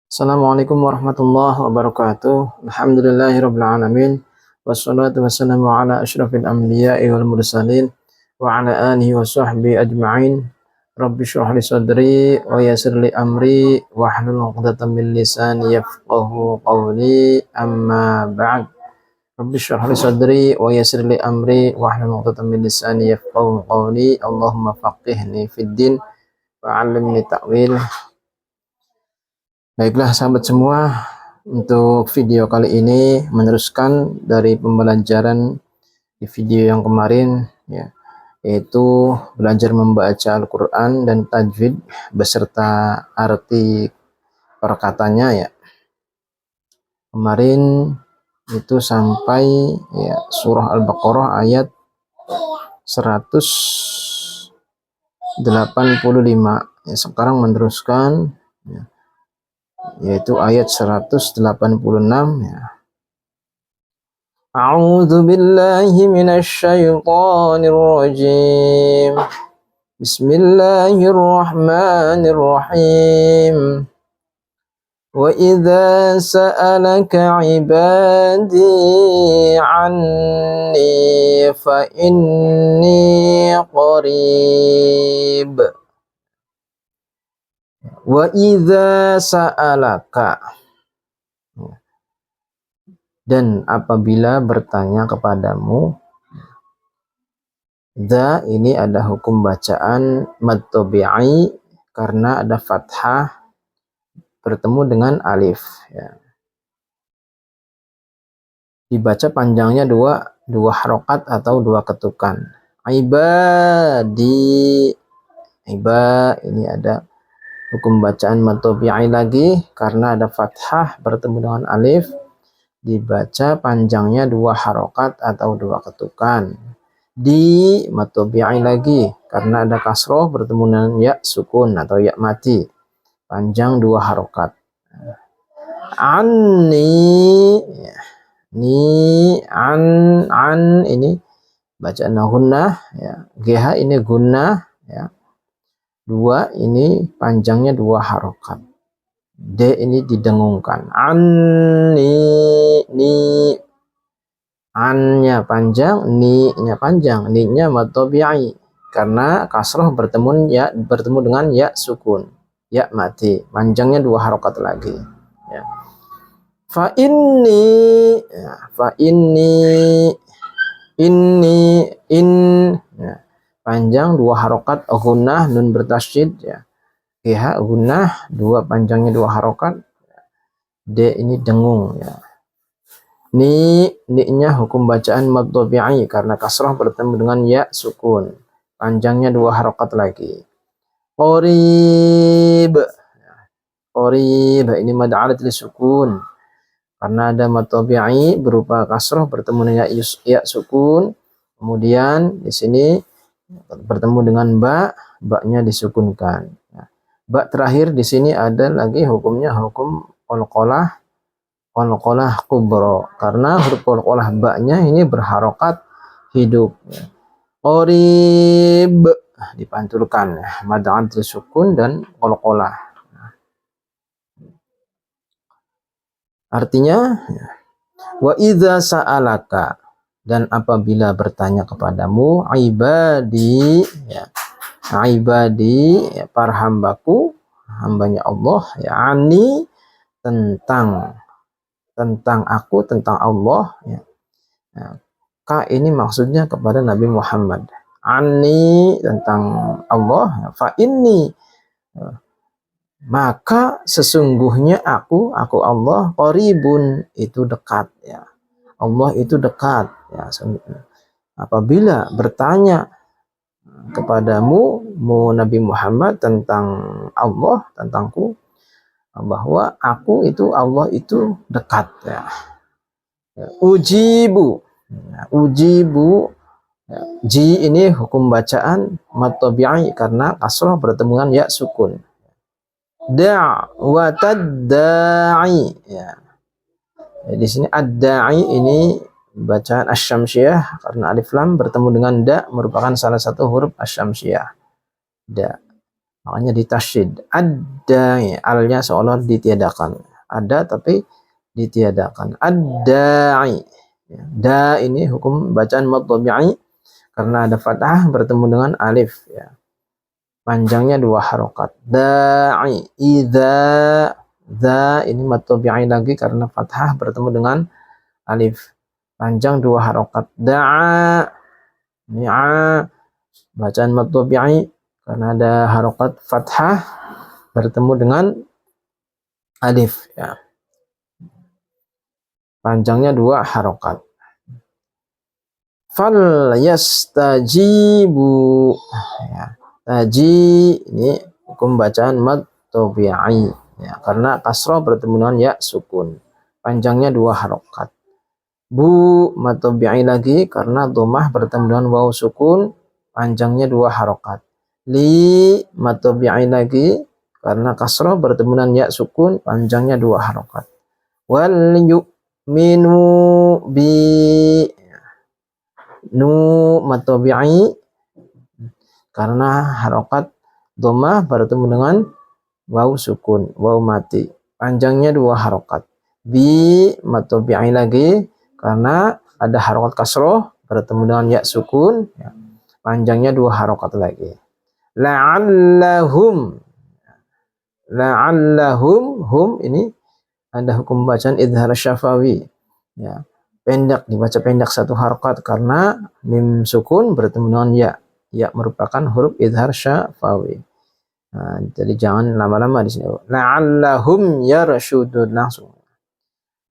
Assalamualaikum warahmatullahi wabarakatuh. Alhamdulillahirabbil alamin. Wassalatu wassalamu ala asyrafil anbiya'i wal mursalin wa ala alihi wa sahbihi ajma'in. Rabbi shrah li sadri wa yassir li amri wa hlul 'uqdatam min lisani yafqahu qawli. Amma ba'd. Rabbi shrah li sadri wa yassir li amri wa hlul 'uqdatam min lisani yafqahu qawli. Allahumma faqihni fid din wa 'allimni ta'wil. Baiklah sahabat semua, untuk video kali ini meneruskan dari pembelajaran di video yang kemarin, ya, yaitu belajar membaca Al-Quran dan tajwid beserta arti perkatanya. Ya, kemarin itu sampai ya surah Al-Baqarah ayat 185. Ya, sekarang meneruskan, ya, yaitu ayat 186, ya. A'udzu billahi minasy syaithanir rajim. Bismillahirrahmanirrahim. Wa idza sa'alaka 'ibadi 'anni fa inni qarib. Wa idza sa'alaka, dan apabila bertanya kepadamu. Dza ini ada hukum bacaan mad tabi'i karena ada fathah bertemu dengan alif, ya. Dibaca panjangnya dua harokat atau dua ketukan. Ibadi, ini ada hukum bacaan mad tabi'i lagi karena ada fathah bertemu dengan alif, dibaca panjangnya dua harokat atau dua ketukan. Di mad tabi'i lagi karena ada kasroh bertemu dengan ya sukun atau ya mati, panjang dua harokat. Anni, ni, an ini bacaan gunnah, ya. GH ini gunnah, ya. Dua ini panjangnya dua harokat. D ini didengungkan. Anni, ni, an-nya panjang, ni-nya panjang, ni-nya mad tabi'i karena kasroh bertemu dengan ya sukun, ya mati, panjangnya dua harokat lagi, ya. Fa inni, ya. Fa inni, ya. Panjang dua harokat, gunnah nun bertasydid, ya. GH gunnah dua panjangnya dua harokat. D ini dengung, ya. Ni-nya hukum bacaan mad tabi'i karena kasrah bertemu dengan ya sukun, panjangnya dua harokat lagi. Qarib, qarib ini mad alat li sukun karena ada mad tabi'i berupa kasrah bertemu dengan ya sukun, kemudian di sini bertemu dengan ba-nya disukunkan. Ba terakhir di sini ada lagi hukumnya hukum qalqalah kubro karena huruf qalqalah ba-nya ini berharokat hidup. Qarib dipantulkan, mad alat li sukun dan qalqalah. Artinya, wa idza sa'alaka, dan apabila bertanya kepadamu, ibadi, ya, ibadi, ya, para hambaku, hambanya Allah, ya, ani tentang aku, tentang Allah, ya. Nah, ka ini maksudnya kepada Nabi Muhammad. Ani tentang Allah, ya, fa inni, maka sesungguhnya aku Allah, qaribun itu dekat, ya. Allah itu dekat, ya. Apabila bertanya kepadamu Nabi Muhammad tentang Allah, tentangku, bahwa aku itu Allah itu dekat, ya. Ujibu, ya, ujibu, ya. Ji ini hukum bacaan mad tabi'i karena kasrah bertemu dengan ya sukun. Da'watad da'i, ya. Di sini ad-da'i ini bacaan asy-syamsiyah karena alif lam bertemu dengan da merupakan salah satu huruf asy-syamsiyah. Da. makanya ditasyid. Ad-da'i, alnya seolah ditiadakan. Ada tapi ditiadakan. Ad-da'i. Ya, da ini hukum bacaan mad tabi'i karena ada fathah bertemu dengan alif. Ya. Panjangnya 2 harokat. Da'i, idza, za ini mad tabi'i lagi karena fathah bertemu dengan alif. Panjang 2 harokat. Da'a, ni'a, bacaan mad tabi'i karena ada harokat fathah bertemu dengan alif. Ya. Panjangnya 2 harokat. Fal yastajibu. Ya. Taji ini hukum bacaan mad tabi'i. Ya, karena kasrah bertemu dengan ya sukun. Panjangnya 2 harokat. Bu mad tabi'i lagi karena dhammah bertemu dengan waw sukun. Panjangnya 2 harokat. Li mad tabi'i lagi karena kasrah bertemu dengan ya sukun. Panjangnya 2 harokat. Wal yu'minu bi, nu mad tabi'i karena harokat dhammah bertemu dengan waw sukun, waw mati. Panjangnya 2 harokat. Bi mad tabi'i lagi karena ada harokat kasroh bertemu dengan ya sukun. Ya. Panjangnya 2 harokat lagi. La'allahum. La'allahum, hum ini ada hukum bacaan idhar syafawi. Ya. Pendek, dibaca pendek 1 harokat karena mim sukun bertemu dengan ya. Ya merupakan huruf idhar syafawi. Nah, jadi jangan lama-lama di sini. La'allahum yarshudun, langsung.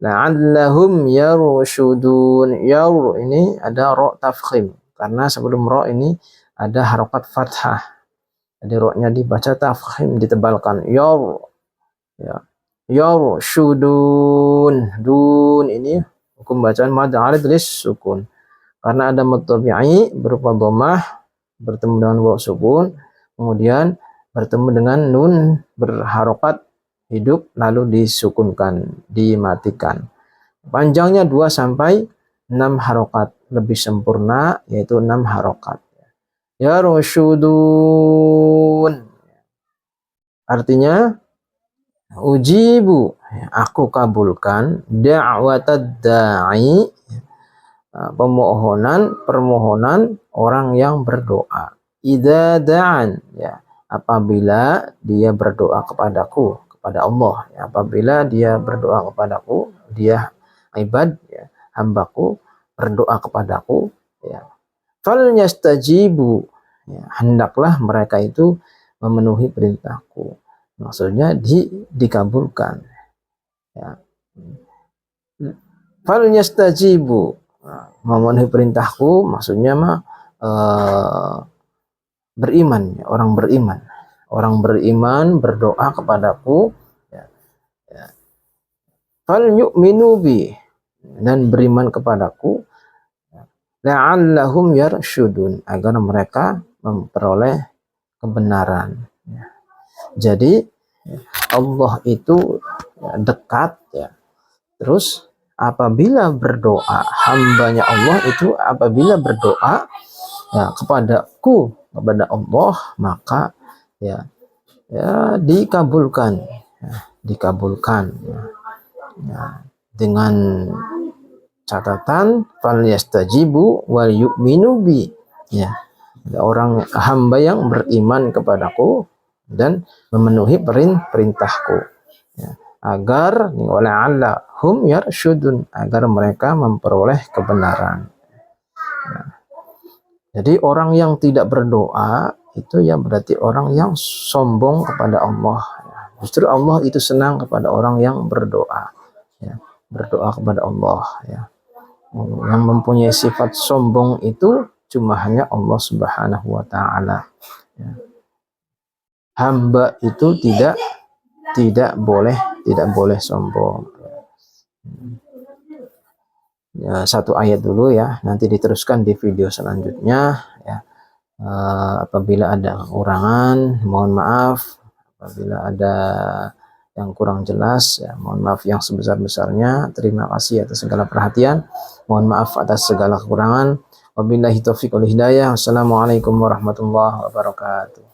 La'allahum yarshudun. Yar ini ada ro tafkhim karena sebelum ro ini ada harokat fathah. Jadi ro-nya dibaca tafkhim, ditebalkan. Yar, ya. Yarshudun. Dun ini hukum bacaan mad arid lis sukun. Karena ada mad tabi'i berupa dhammah bertemu dengan waw sukun, kemudian bertemu dengan nun berharokat hidup lalu disukunkan, dimatikan. Panjangnya 2 sampai 6 harokat, lebih sempurna yaitu 6 harokat. Ya rosyudun artinya ujibu, aku kabulkan, da'watad da'i, permohonan orang yang berdoa. Idza da'an, ya, apabila dia berdoa kepadaku, kepada Allah, ya, apabila dia berdoa kepadaku, dia ibad, ya, hambaku berdoa kepadaku, ya. Fal yastajibu, ya, hendaklah mereka itu memenuhi perintahku. Maksudnya dikabulkan. Ya. Fal yastajibu, memenuhi perintahku maksudnya beriman, ya, orang beriman berdoa kepadaku, ya, ya. Fal yu'minu bi, dan beriman kepadaku, ya. La'allahum yarshudun, agar mereka memperoleh kebenaran, ya. Jadi Allah itu, ya, dekat, ya. Terus apabila berdoa, hambanya Allah itu apabila berdoa, ya, kepadaku, kepada Allah, maka ya dikabulkan, ya, dikabulkan, ya. Ya, dengan catatan fal yastajibu wal yu'minu bi, ya, orang hamba yang beriman kepadaku dan memenuhi perintahku, ya, agar wala'allahum yarshudun, agar mereka memperoleh kebenaran, ya. Jadi orang yang tidak berdoa itu ya berarti orang yang sombong kepada Allah, ya. Justru Allah itu senang kepada orang yang berdoa, ya, berdoa kepada Allah, ya. Yang mempunyai sifat sombong itu cuma hanya Allah Subhanahu wa taala, ya. Hamba itu tidak boleh sombong. Ya, 1 ayat dulu, ya, nanti diteruskan di video selanjutnya, ya. Apabila ada kekurangan mohon maaf, apabila ada yang kurang jelas, ya, mohon maaf yang sebesar-besarnya. Terima kasih atas segala perhatian, mohon maaf atas segala kekurangan. Wabillahi taufiq wal hidayah. Wassalamualaikum warahmatullahi wabarakatuh.